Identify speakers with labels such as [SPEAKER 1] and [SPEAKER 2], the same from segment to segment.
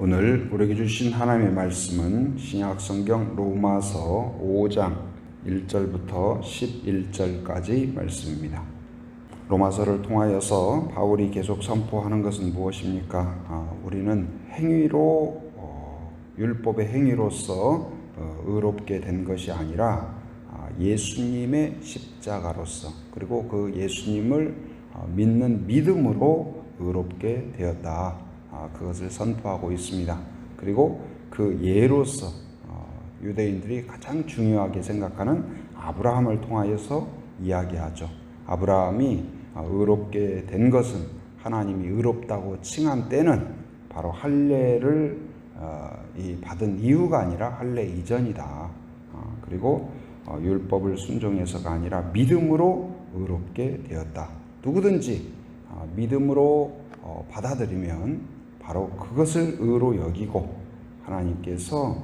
[SPEAKER 1] 오늘 우리에게 주신 하나님의 말씀은 신약 성경 로마서 5장 1절부터 11절까지 말씀입니다. 로마서를 통하여서 바울이 계속 선포하는 것은 무엇입니까? 우리는 행위로 율법의 행위로서 의롭게 된 것이 아니라 예수님의 십자가로서, 그리고 그 예수님을 믿는 믿음으로 의롭게 되었다. 그것을 선포하고 있습니다. 그리고 그 예로서 유대인들이 가장 중요하게 생각하는 아브라함을 통하여서 이야기하죠. 아브라함이 의롭게 된 것은, 하나님이 의롭다고 칭한 때는 바로 할례를 받은 이유가 아니라 할례 이전이다. 그리고 율법을 순종해서가 아니라 믿음으로 의롭게 되었다. 누구든지 믿음으로 받아들이면 바로 그것을 의로 여기고 하나님께서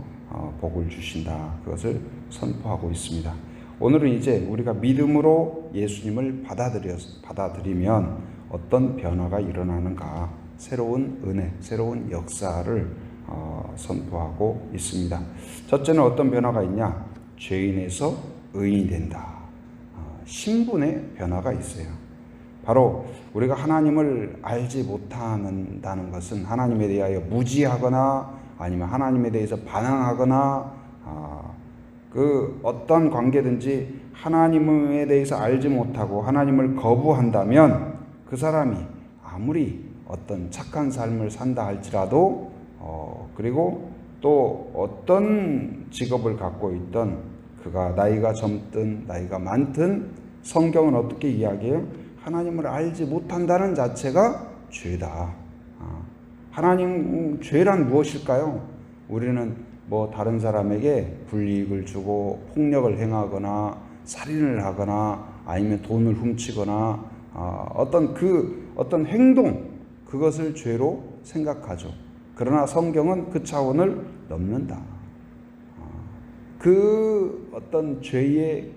[SPEAKER 1] 복을 주신다. 그것을 선포하고 있습니다. 오늘은 이제 우리가 믿음으로 예수님을 받아들이면 어떤 변화가 일어나는가, 새로운 은혜, 새로운 역사를 선포하고 있습니다. 첫째는 어떤 변화가 있냐? 죄인에서 의인이 된다. 신분의 변화가 있어요. 바로 우리가 하나님을 알지 못한다는 것은 하나님에 대하여 무지하거나 아니면 하나님에 대해서 반항하거나 그 어떤 관계든지 하나님에 대해서 알지 못하고 하나님을 거부한다면 그 사람이 아무리 어떤 착한 삶을 산다 할지라도 그리고 또 어떤 직업을 갖고 있던, 그가 나이가 젊든 나이가 많든 성경은 어떻게 이야기해요? 하나님을 알지 못한다는 자체가 죄다. 하나님, 죄란 무엇일까요? 우리는 다른 사람에게 불이익을 주고 폭력을 행하거나 살인을 하거나 아니면 돈을 훔치거나 어떤 행동, 그것을 죄로 생각하죠. 그러나 성경은 그 차원을 넘는다. 그 어떤 죄의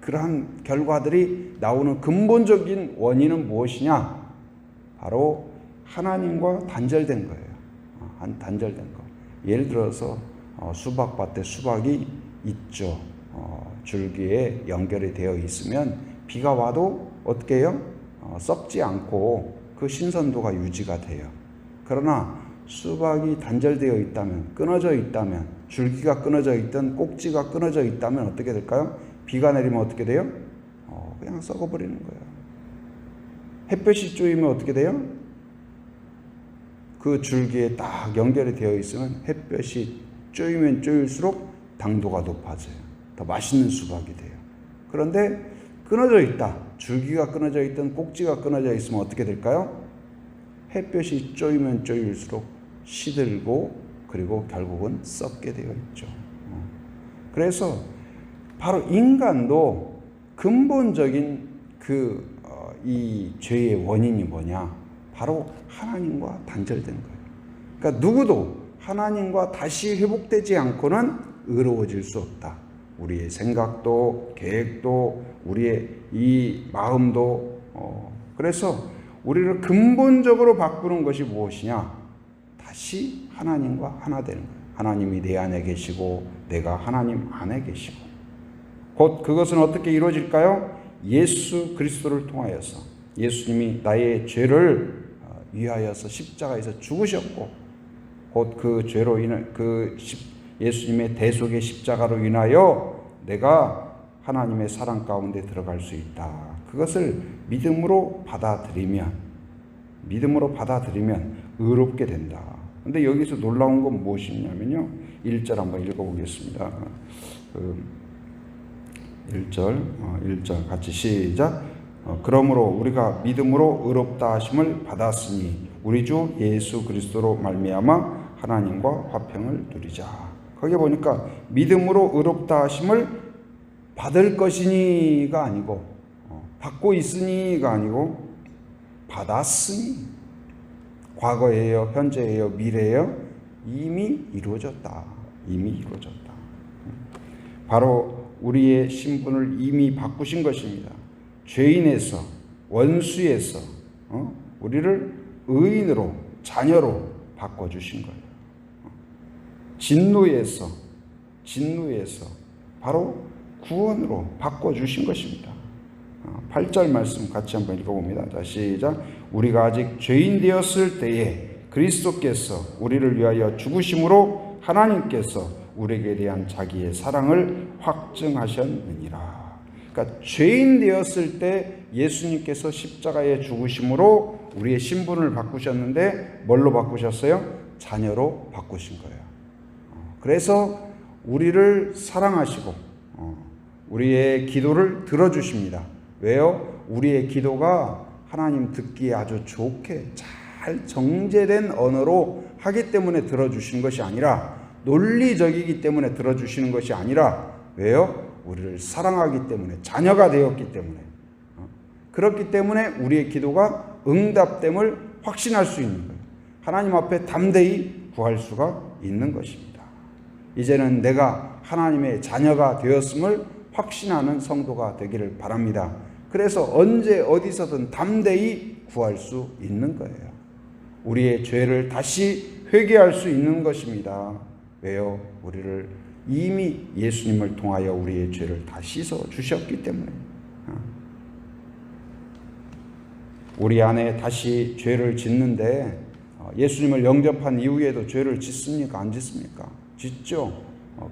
[SPEAKER 1] 그러한 결과들이 나오는 근본적인 원인은 무엇이냐? 바로 하나님과 단절된 거예요. 단절된 거. 예를 들어서 수박밭에 수박이 있죠. 줄기에 연결이 되어 있으면 비가 와도 어떻게 해요? 썩지 않고 그 신선도가 유지가 돼요. 그러나 수박이 단절되어 있다면, 끊어져 있다면, 줄기가 끊어져 있든 꼭지가 끊어져 있다면 어떻게 될까요? 비가 내리면 어떻게 돼요? 그냥 썩어버리는 거예요. 햇볕이 쪼이면 어떻게 돼요? 그 줄기에 딱 연결이 되어 있으면 햇볕이 쪼이면 쪼일수록 당도가 높아져요. 더 맛있는 수박이 돼요. 그런데 끊어져 있다. 줄기가 끊어져 있든 꼭지가 끊어져 있으면 어떻게 될까요? 햇볕이 쪼이면 쪼일수록 시들고 그리고 결국은 썩게 되어 있죠. 그래서 바로 인간도 근본적인 이 죄의 원인이 뭐냐? 바로 하나님과 단절된 거예요. 그러니까 누구도 하나님과 다시 회복되지 않고는 의로워질 수 없다. 우리의 생각도, 계획도, 우리의 이 마음도. 그래서 우리를 근본적으로 바꾸는 것이 무엇이냐? 다시 하나님과 하나 되는 거예요. 하나님이 내 안에 계시고 내가 하나님 안에 계시고. 곧 그것은 어떻게 이루어질까요? 예수 그리스도를 통하여서 예수님이 나의 죄를 위하여서 십자가에서 죽으셨고, 곧 그 죄로 인해 예수님의 대속의 십자가로 인하여 내가 하나님의 사랑 가운데 들어갈 수 있다. 그것을 믿음으로 받아들이면 의롭게 된다. 근데 여기서 놀라운 건 무엇이냐면요, 1절 한번 읽어보겠습니다. 1절 같이 시작. 그러므로 우리가 믿음으로 의롭다 하심을 받았으니 우리 주 예수 그리스도로 말미암아 하나님과 화평을 누리자. 거기 보니까 믿음으로 의롭다 하심을 받을 것이니가 아니고, 받고 있으니가 아니고 받았으니, 과거예요, 현재예요, 미래예요, 이미 이루어졌다. 바로 우리의 신분을 이미 바꾸신 것입니다. 죄인에서, 원수에서 우리를 의인으로, 자녀로 바꿔주신 거예요. 진노에서 바로 구원으로 바꿔주신 것입니다. 8절 말씀 같이 한번 읽어봅니다. 자, 시작. 우리가 아직 죄인 되었을 때에 그리스도께서 우리를 위하여 죽으심으로 하나님께서 우리에게 대한 자기의 사랑을 확증하셨느니라. 그러니까 죄인 되었을 때 예수님께서 십자가에 죽으심으로 우리의 신분을 바꾸셨는데 뭘로 바꾸셨어요? 자녀로 바꾸신 거예요. 그래서 우리를 사랑하시고 우리의 기도를 들어주십니다. 왜요? 우리의 기도가 하나님 듣기에 아주 좋게 잘 정제된 언어로 하기 때문에 들어주시는 것이 아니라, 논리적이기 때문에 들어주시는 것이 아니라, 왜요? 우리를 사랑하기 때문에, 자녀가 되었기 때문에, 그렇기 때문에 우리의 기도가 응답됨을 확신할 수 있는 거예요. 하나님 앞에 담대히 구할 수가 있는 것입니다. 이제는 내가 하나님의 자녀가 되었음을 확신하는 성도가 되기를 바랍니다. 그래서 언제 어디서든 담대히 구할 수 있는 거예요. 우리의 죄를 다시 회개할 수 있는 것입니다. 왜요? 우리를 이미 예수님을 통하여 우리의 죄를 다 씻어 주셨기 때문에. 우리 안에 다시 죄를 짓는데 예수님을 영접한 이후에도 죄를 짓습니까? 안 짓습니까? 짓죠.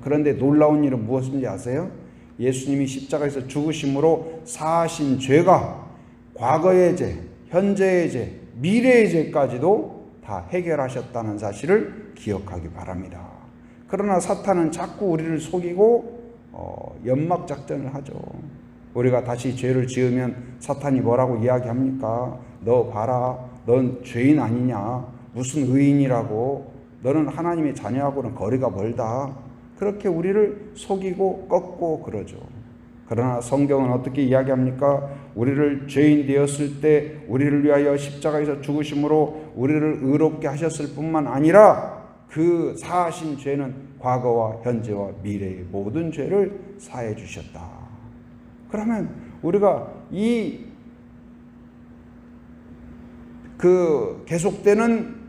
[SPEAKER 1] 그런데 놀라운 일은 무엇인지 아세요? 예수님이 십자가에서 죽으심으로 사하신 죄가 과거의 죄, 현재의 죄, 미래의 죄까지도 다 해결하셨다는 사실을 기억하기 바랍니다. 그러나 사탄은 자꾸 우리를 속이고 연막 작전을 하죠. 우리가 다시 죄를 지으면 사탄이 뭐라고 이야기합니까? 너 봐라, 넌 죄인 아니냐, 무슨 의인이라고, 너는 하나님의 자녀하고는 거리가 멀다. 그렇게 우리를 속이고 꺾고 그러죠. 그러나 성경은 어떻게 이야기합니까? 우리를 죄인 되었을 때 우리를 위하여 십자가에서 죽으심으로 우리를 의롭게 하셨을 뿐만 아니라 그 사하신 죄는 과거와 현재와 미래의 모든 죄를 사해 주셨다. 그러면 우리가 계속되는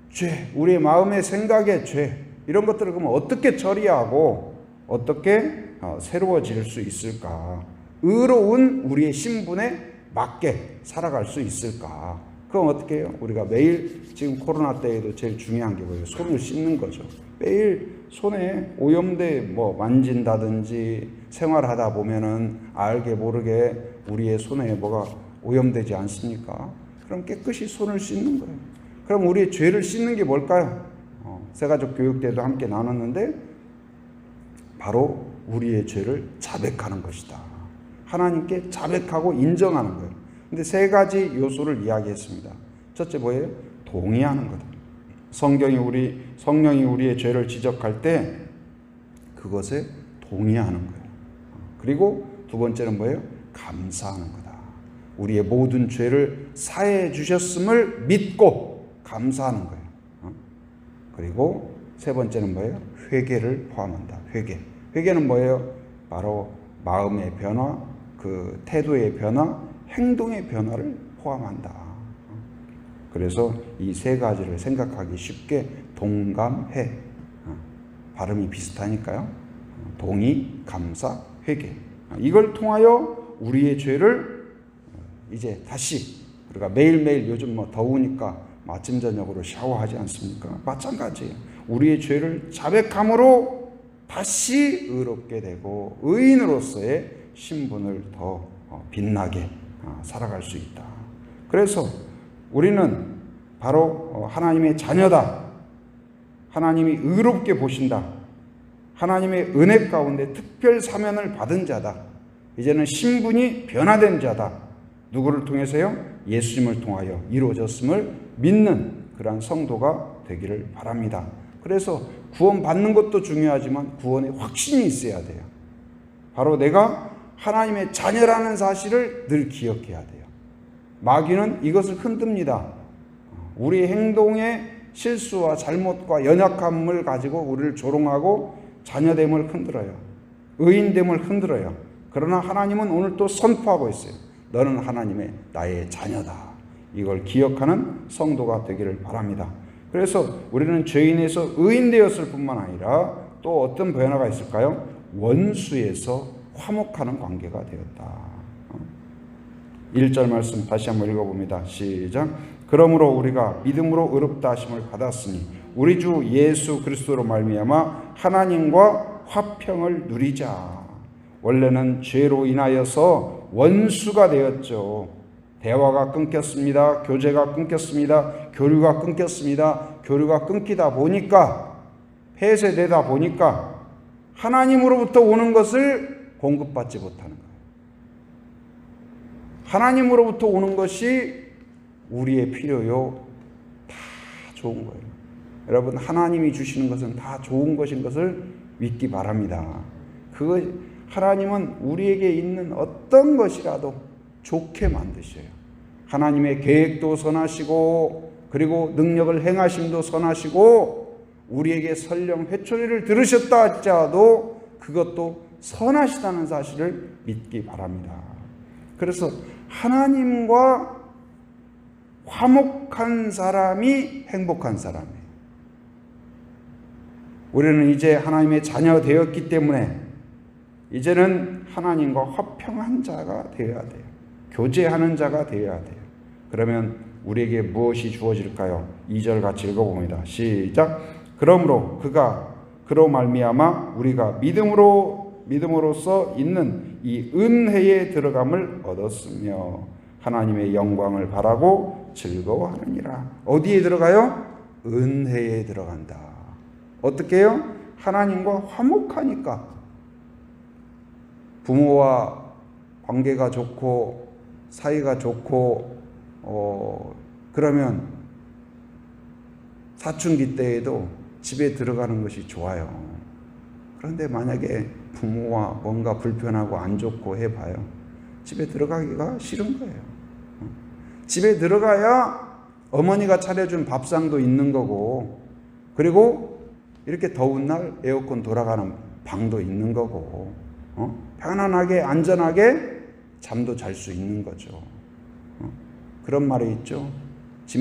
[SPEAKER 1] 죄, 우리의 마음의 생각의 죄, 이런 것들을 그러면 어떻게 처리하고 어떻게 새로워질 수 있을까? 의로운 우리의 신분에 맞게 살아갈 수 있을까? 그럼 어떻게 해요? 우리가 매일, 지금 코로나 때에도 제일 중요한 게 뭐예요? 손을 씻는 거죠. 매일 손에 오염돼 만진다든지 생활하다 보면은 알게 모르게 우리의 손에 뭐가 오염되지 않습니까? 그럼 깨끗이 손을 씻는 거예요. 그럼 우리의 죄를 씻는 게 뭘까요? 새가족 교육 때도 함께 나눴는데 바로 우리의 죄를 자백하는 것이다. 하나님께 자백하고 인정하는 거예요. 근데 세 가지 요소를 이야기했습니다. 첫째 뭐예요? 동의하는 거다. 성령이 우리의 죄를 지적할 때 그것에 동의하는 거예요. 그리고 두 번째는 뭐예요? 감사하는 거다. 우리의 모든 죄를 사해 주셨음을 믿고 감사하는 거예요. 그리고 세 번째는 뭐예요? 회개를 포함한다. 회개는 뭐예요? 바로 마음의 변화, 그 태도의 변화, 행동의 변화를 포함한다. 그래서 이 세 가지를 생각하기 쉽게 동감해. 발음이 비슷하니까요. 동의, 감사, 회개. 이걸 통하여 우리의 죄를 이제 다시, 우리가 매일매일 요즘 더우니까 아침 저녁으로 샤워하지 않습니까? 마찬가지예요. 우리의 죄를 자백함으로 다시 의롭게 되고 의인으로서의 신분을 더 빛나게 살아갈 수 있다. 그래서 우리는 바로 하나님의 자녀다. 하나님이 의롭게 보신다. 하나님의 은혜 가운데 특별 사면을 받은 자다. 이제는 신분이 변화된 자다. 누구를 통해서요? 예수님을 통하여 이루어졌음을 믿는 그러한 성도가 되기를 바랍니다. 그래서 구원받는 것도 중요하지만 구원의 확신이 있어야 돼요. 바로 내가 하나님의 자녀라는 사실을 늘 기억해야 돼요. 마귀는 이것을 흔듭니다. 우리의 행동의 실수와 잘못과 연약함을 가지고 우리를 조롱하고 자녀됨을 흔들어요. 의인됨을 흔들어요. 그러나 하나님은 오늘 또 선포하고 있어요. 너는 하나님의 나의 자녀다. 이걸 기억하는 성도가 되기를 바랍니다. 그래서 우리는 죄인에서 의인 되었을 뿐만 아니라 또 어떤 변화가 있을까요? 원수에서 화목하는 관계가 되었다. 1절 말씀 다시 한번 읽어봅니다. 시작. 그러므로 우리가 믿음으로 의롭다 하심을 받았으니 우리 주 예수 그리스도로 말미암아 하나님과 화평을 누리자. 원래는 죄로 인하여서 원수가 되었죠. 대화가 끊겼습니다. 교제가 끊겼습니다. 교류가 끊겼습니다. 교류가 끊기다 보니까, 폐쇄되다 보니까 하나님으로부터 오는 것을 공급받지 못하는 거예요. 하나님으로부터 오는 것이 우리의 필요요, 다 좋은 거예요. 여러분, 하나님이 주시는 것은 다 좋은 것인 것을 믿기 바랍니다. 하나님은 우리에게 있는 어떤 것이라도 좋게 만드셔요. 하나님의 계획도 선하시고, 그리고 능력을 행하심도 선하시고, 우리에게 설령 회초리를 들으셨다 할지라도 그것도 선하시다는 사실을 믿기 바랍니다. 그래서 하나님과 화목한 사람이 행복한 사람이에요. 우리는 이제 하나님의 자녀 되었기 때문에 이제는 하나님과 화평한 자가 되어야 돼요. 교제하는 자가 되어야 돼요. 그러면 우리에게 무엇이 주어질까요? 2절 같이 읽어봅니다. 시작. 그러므로 그로 말미암아 우리가 믿음으로써 있는 이 은혜에 들어감을 얻었으며 하나님의 영광을 바라고 즐거워하느니라. 어디에 들어가요? 은혜에 들어간다. 어떻게 해요? 하나님과 화목하니까. 부모와 관계가 좋고 사이가 좋고 그러면 사춘기 때에도 집에 들어가는 것이 좋아요. 그런데 만약에 부모와 뭔가 불편하고 안 좋고 해봐요. 집에 들어가기가 싫은 거예요. 집에 들어가야 어머니가 차려준 밥상도 있는 거고, 그리고 이렇게 더운 날 에어컨 돌아가는 방도 있는 거고, 편안하게 안전하게 잠도 잘 수 있는 거죠. 그런 말이 있죠. 집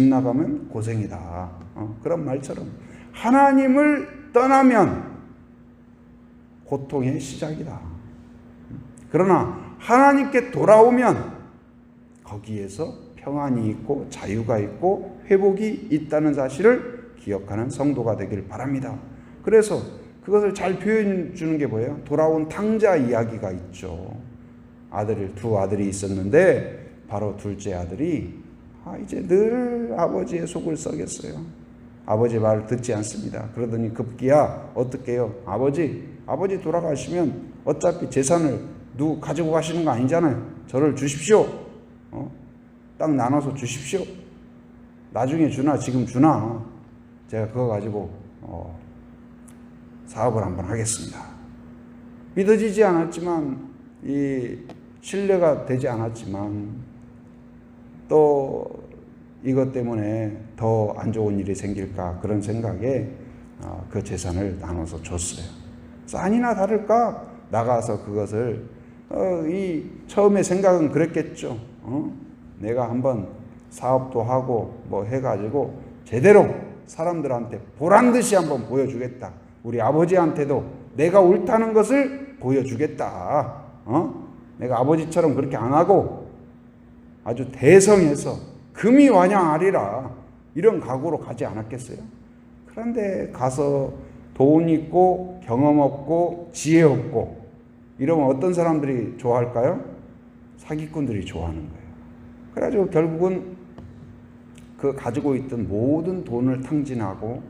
[SPEAKER 1] 나가면 고생이다. 그런 말처럼 하나님을 떠나면 고통의 시작이다. 그러나 하나님께 돌아오면 거기에서 평안이 있고 자유가 있고 회복이 있다는 사실을 기억하는 성도가 되길 바랍니다. 그래서 그것을 잘 표현해 주는 게 뭐예요? 돌아온 탕자 이야기가 있죠. 두 아들이 있었는데 바로 둘째 아들이 이제 늘 아버지의 속을 썩였어요. 아버지 말을 듣지 않습니다. 그러더니 급기야 어떻게 해요? 아버지 돌아가시면 어차피 재산을 누구 가지고 가시는 거 아니잖아요. 저를 주십시오. 땅 나눠서 주십시오. 나중에 주나 지금 주나 제가 그거 가지고 사업을 한번 하겠습니다. 믿어지지 않았지만, 신뢰가 되지 않았지만, 또 이것 때문에 더 안 좋은 일이 생길까 그런 생각에 그 재산을 나눠서 줬어요. 그래서 아니나 다를까 나가서 그것을 처음에 생각은 그랬겠죠. 내가 한번 사업도 하고 뭐 해가지고 제대로 사람들한테 보란듯이 한번 보여주겠다. 우리 아버지한테도 내가 옳다는 것을 보여주겠다. 내가 아버지처럼 그렇게 안 하고 아주 대성해서 금이 완양하리라, 이런 각오로 가지 않았겠어요? 그런데 가서 돈 있고 경험 없고 지혜 없고 이러면 어떤 사람들이 좋아할까요? 사기꾼들이 좋아하는 거예요. 그래가지고 결국은 그 가지고 있던 모든 돈을 탕진하고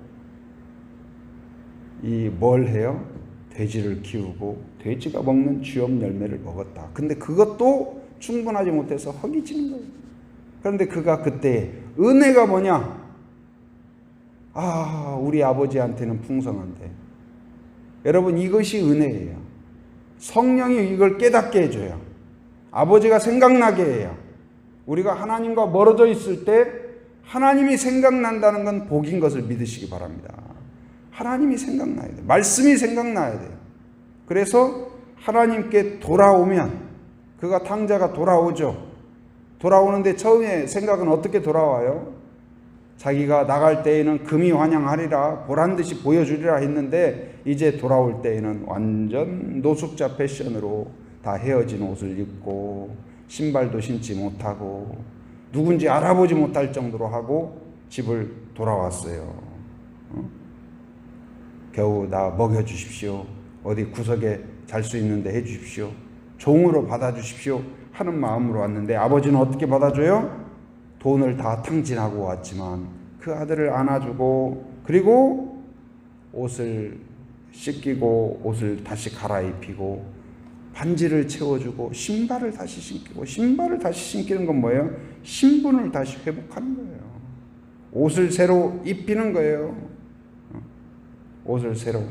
[SPEAKER 1] 뭘 해요? 돼지를 키우고 돼지가 먹는 쥐업 열매를 먹었다. 근데 그것도 충분하지 못해서 허기지는 거예요. 그런데 그가 그때 은혜가 뭐냐? 우리 아버지한테는 풍성한데. 여러분, 이것이 은혜예요. 성령이 이걸 깨닫게 해줘요. 아버지가 생각나게 해요. 우리가 하나님과 멀어져 있을 때 하나님이 생각난다는 건 복인 것을 믿으시기 바랍니다. 하나님이 생각나야 돼요. 말씀이 생각나야 돼요. 그래서 하나님께 돌아오면, 그가 탕자가 돌아오죠. 돌아오는데 처음에 생각은 어떻게 돌아와요? 자기가 나갈 때에는 금이 환영하리라 보란듯이 보여주리라 했는데 이제 돌아올 때에는 완전 노숙자 패션으로 다 헤어진 옷을 입고 신발도 신지 못하고 누군지 알아보지 못할 정도로 하고 집을 돌아왔어요. 겨우 나 먹여주십시오. 어디 구석에 잘 수 있는데 해주십시오. 종으로 받아주십시오 하는 마음으로 왔는데 아버지는 어떻게 받아줘요? 돈을 다 탕진하고 왔지만 그 아들을 안아주고 그리고 옷을 씻기고 옷을 다시 갈아입히고 반지를 채워주고 신발을 다시 신기고 신발을 다시 신기는 건 뭐예요? 신분을 다시 회복하는 거예요. 옷을 새로 입히는 거예요. 옷을 새로.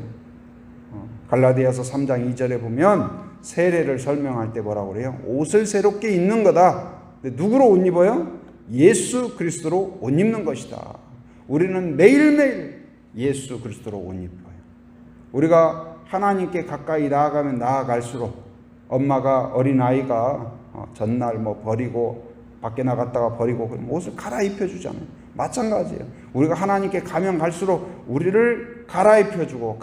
[SPEAKER 1] 갈라디아서 3장 2절에 보면 세례를 설명할 때 뭐라고 그래요? 옷을 새롭게 입는 거다. 근데 누구로 옷 입어요? 예수 그리스도로 옷 입는 것이다. 우리는 매일매일 예수 그리스도로 옷 입어요. 우리가 하나님께 가까이 나아가면 나아갈수록 엄마가 어린아이가 전날 뭐 버리고 밖에 나갔다가 버리고 그럼 옷을 갈아입혀 주잖아요. 마찬가지예요. 우리가 하나님께 가면 갈수록 우리를 갈아입혀주고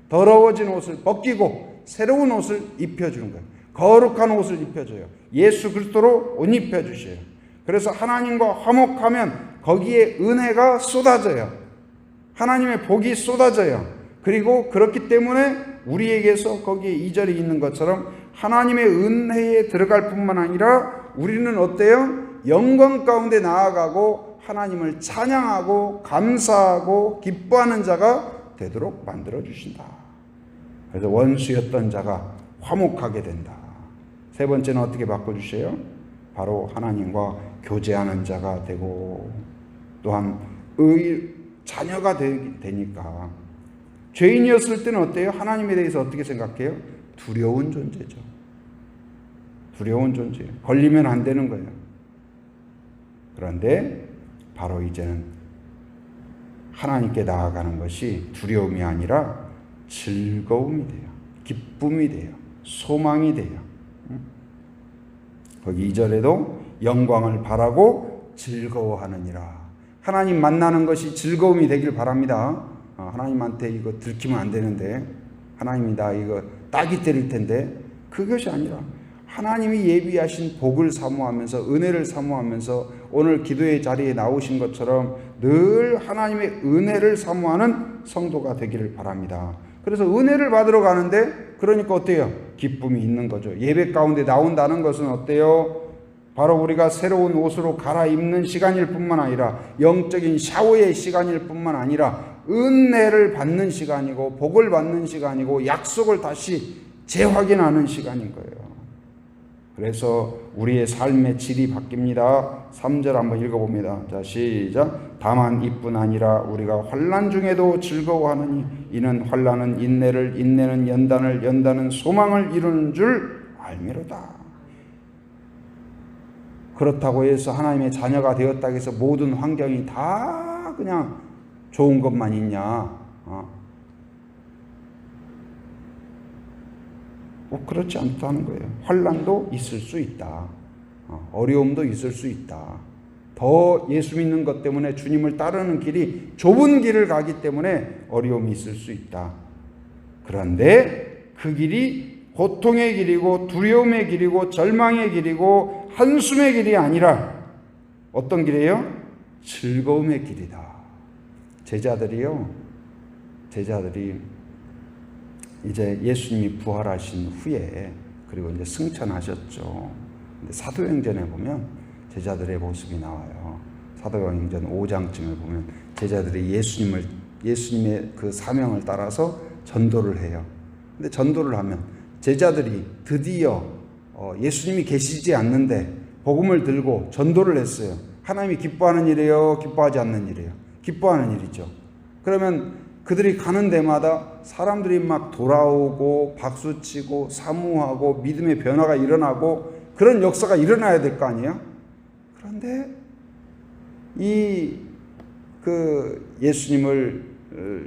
[SPEAKER 1] 더러워진 옷을 벗기고 새로운 옷을 입혀주는 거예요. 거룩한 옷을 입혀줘요. 예수 그리스도로 옷 입혀주셔요. 그래서 하나님과 화목하면 거기에 은혜가 쏟아져요. 하나님의 복이 쏟아져요. 그리고 그렇기 때문에 우리에게서 거기에 2절에 있는 것처럼 하나님의 은혜에 들어갈 뿐만 아니라 우리는 어때요? 영광 가운데 나아가고 하나님을 찬양하고 감사하고 기뻐하는 자가 되도록 만들어 주신다. 그래서 원수였던 자가 화목하게 된다. 세 번째는 어떻게 바꿔주세요? 바로 하나님과 교제하는 자가 되고 또한 자녀가 되니까 죄인이었을 때는 어때요? 하나님에 대해서 어떻게 생각해요? 두려운 존재죠. 두려운 존재예요. 걸리면 안 되는 거예요. 그런데 바로 이제는 하나님께 나아가는 것이 두려움이 아니라 즐거움이 돼요. 기쁨이 돼요. 소망이 돼요. 거기 2절에도 영광을 바라고 즐거워하느니라. 하나님 만나는 것이 즐거움이 되길 바랍니다. 하나님한테 이거 들키면 안 되는데 하나님이 나 이거 따기 때릴 텐데 그것이 아니라 하나님이 예비하신 복을 사모하면서 은혜를 사모하면서 오늘 기도의 자리에 나오신 것처럼 늘 하나님의 은혜를 사모하는 성도가 되기를 바랍니다. 그래서 은혜를 받으러 가는데 그러니까 어때요? 기쁨이 있는 거죠. 예배 가운데 나온다는 것은 어때요? 바로 우리가 새로운 옷으로 갈아입는 시간일 뿐만 아니라 영적인 샤워의 시간일 뿐만 아니라 은혜를 받는 시간이고 복을 받는 시간이고 약속을 다시 재확인하는 시간인 거예요. 그래서 우리의 삶의 질이 바뀝니다. 3절 한번 읽어봅니다. 자, 시작. 다만 이뿐 아니라 우리가 환난 중에도 즐거워하느니 이는 환난은 인내를, 인내는 연단을, 연단은 소망을 이루는 줄 알미로다. 그렇다고 해서 하나님의 자녀가 되었다고 해서 모든 환경이 다 그냥 좋은 것만 있냐? 그렇지 않다는 거예요. 환난도 있을 수 있다. 어려움도 있을 수 있다. 더 예수 믿는 것 때문에 주님을 따르는 길이 좁은 길을 가기 때문에 어려움이 있을 수 있다. 그런데 그 길이 고통의 길이고 두려움의 길이고 절망의 길이고 한숨의 길이 아니라 어떤 길이에요? 즐거움의 길이다. 제자들이 이제 예수님이 부활하신 후에 그리고 이제 승천하셨죠. 근데 사도행전에 보면 제자들의 모습이 나와요. 사도행전 5장쯤에 보면 제자들이 예수님의 그 사명을 따라서 전도를 해요. 근데 전도를 하면 제자들이 드디어 예수님이 계시지 않는데 복음을 들고 전도를 했어요. 하나님이 기뻐하는 일이에요? 기뻐하지 않는 일이에요? 기뻐하는 일이죠. 그러면 그들이 가는 데마다 사람들이 막 돌아오고 박수치고 사모하고 믿음의 변화가 일어나고 그런 역사가 일어나야 될 거 아니에요? 그런데 예수님을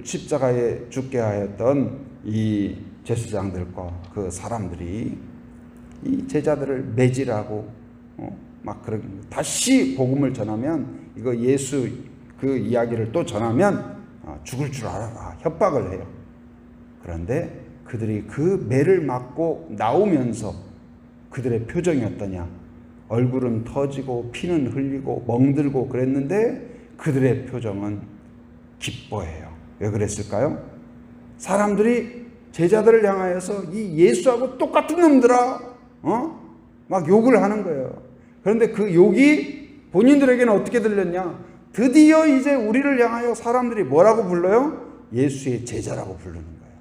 [SPEAKER 1] 십자가에 죽게 하였던 이 제사장들과 그 사람들이 이 제자들을 매질하고 막 그런 다시 복음을 전하면 이거 예수 그 이야기를 또 전하면 죽을 줄 알아라 협박을 해요. 그런데 그들이 그 매를 맞고 나오면서 그들의 표정이 어떠냐? 얼굴은 터지고 피는 흘리고 멍들고 그랬는데 그들의 표정은 기뻐해요. 왜 그랬을까요? 사람들이 제자들을 향하여서 이 예수하고 똑같은 놈들아 막 욕을 하는 거예요. 그런데 그 욕이 본인들에게는 어떻게 들렸냐? 드디어 이제 우리를 향하여 사람들이 뭐라고 불러요? 예수의 제자라고 부르는 거예요.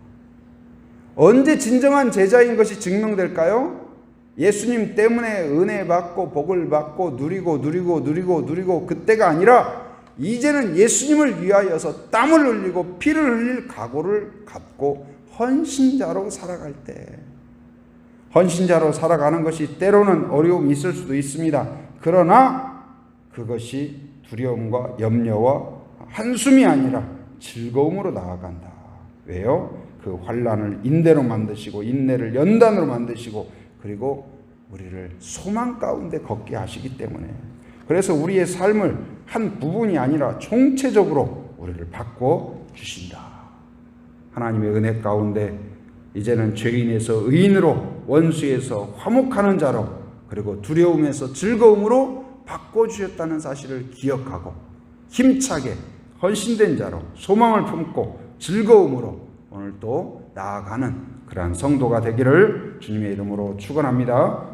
[SPEAKER 1] 언제 진정한 제자인 것이 증명될까요? 예수님 때문에 은혜 받고 복을 받고 누리고 그때가 아니라 이제는 예수님을 위하여서 땀을 흘리고 피를 흘릴 각오를 갖고 헌신자로 살아갈 때, 헌신자로 살아가는 것이 때로는 어려움이 있을 수도 있습니다. 그러나 그것이 두려움과 염려와 한숨이 아니라 즐거움으로 나아간다. 왜요? 그 환난을 인내로 만드시고 인내를 연단으로 만드시고 그리고 우리를 소망 가운데 걷게 하시기 때문에, 그래서 우리의 삶을 한 부분이 아니라 총체적으로 우리를 바꿔 주신다. 하나님의 은혜 가운데 이제는 죄인에서 의인으로, 원수에서 화목하는 자로, 그리고 두려움에서 즐거움으로 바꿔주셨다는 사실을 기억하고 힘차게 헌신된 자로 소망을 품고 즐거움으로 오늘 또 나아가는 그러한 성도가 되기를 주님의 이름으로 축원합니다.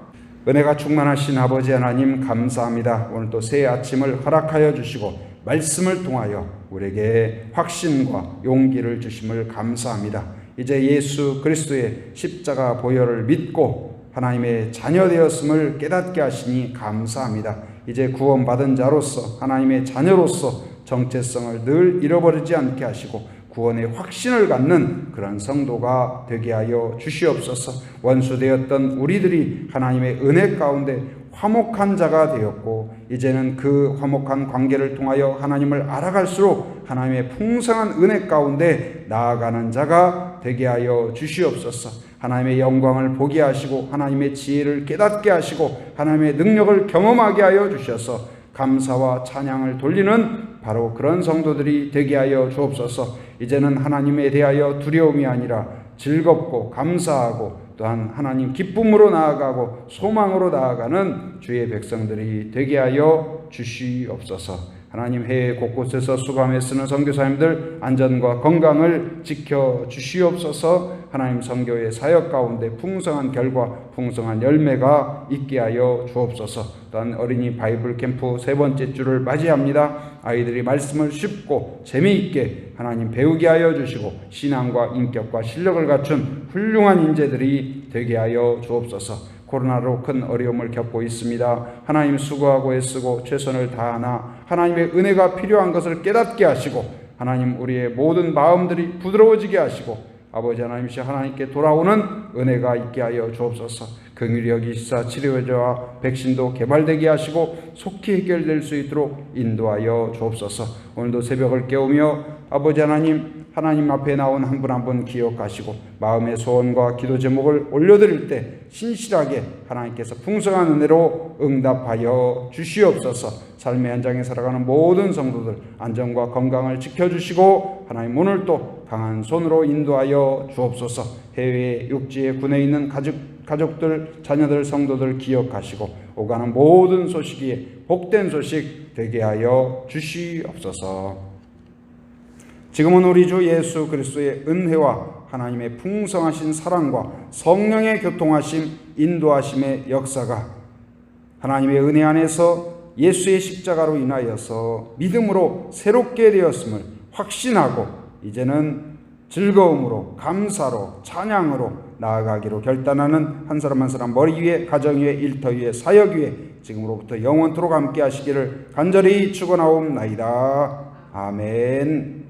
[SPEAKER 1] 은혜가 충만하신 아버지 하나님 감사합니다. 오늘 또 새 아침을 허락하여 주시고 말씀을 통하여 우리에게 확신과 용기를 주심을 감사합니다. 이제 예수 그리스도의 십자가 보혈을 믿고 하나님의 자녀 되었음을 깨닫게 하시니 감사합니다. 이제 구원받은 자로서 하나님의 자녀로서 정체성을 늘 잃어버리지 않게 하시고 구원의 확신을 갖는 그런 성도가 되게 하여 주시옵소서. 원수되었던 우리들이 하나님의 은혜 가운데 화목한 자가 되었고 이제는 그 화목한 관계를 통하여 하나님을 알아갈수록 하나님의 풍성한 은혜 가운데 나아가는 자가 되게 하여 주시옵소서. 하나님의 영광을 보게 하시고 하나님의 지혜를 깨닫게 하시고 하나님의 능력을 경험하게 하여 주셔서 감사와 찬양을 돌리는 바로 그런 성도들이 되게 하여 주옵소서. 이제는 하나님에 대하여 두려움이 아니라 즐겁고 감사하고 또한 하나님 기쁨으로 나아가고 소망으로 나아가는 주의 백성들이 되게 하여 주시옵소서. 하나님 해외 곳곳에서 수감에 쓰는 선교사님들 안전과 건강을 지켜 주시옵소서. 하나님 선교의 사역 가운데 풍성한 결과, 풍성한 열매가 있게 하여 주옵소서. 또한 어린이 바이블 캠프 세 번째 주를 맞이합니다. 아이들이 말씀을 쉽고 재미있게 하나님 배우게 하여 주시고 신앙과 인격과 실력을 갖춘 훌륭한 인재들이 되게 하여 주옵소서. 코로나로 큰 어려움을 겪고 있습니다. 하나님 수고하고 애쓰고 최선을 다하나 하나님의 은혜가 필요한 것을 깨닫게 하시고 하나님 우리의 모든 마음들이 부드러워지게 하시고 아버지 하나님이시 하나님께 돌아오는 은혜가 있게 하여 주옵소서. 긍휼히 여기시사 치료제와 백신도 개발되게 하시고 속히 해결될 수 있도록 인도하여 주옵소서. 오늘도 새벽을 깨우며 아버지 하나님 앞에 나온 한 분 한 분 기억하시고 마음의 소원과 기도 제목을 올려드릴 때 신실하게 하나님께서 풍성한 은혜로 응답하여 주시옵소서. 삶의 현장에 살아가는 모든 성도들 안전과 건강을 지켜주시고 하나님 오늘 또 강한 손으로 인도하여 주옵소서. 해외 육지에 군에 있는 가족들, 자녀들, 성도들 기억하시고 오가는 모든 소식이 복된 소식 되게 하여 주시옵소서. 지금은 우리 주 예수 그리스도의 은혜와 하나님의 풍성하신 사랑과 성령의 교통하심, 인도하심의 역사가 하나님의 은혜 안에서 예수의 십자가로 인하여서 믿음으로 새롭게 되었음을 확신하고 이제는 즐거움으로, 감사로, 찬양으로 나아가기로 결단하는 한 사람 한 사람 머리 위에, 가정 위에, 일터 위에, 사역 위에 지금으로부터 영원토록 함께 하시기를 간절히 축원하옵나이다. 아멘.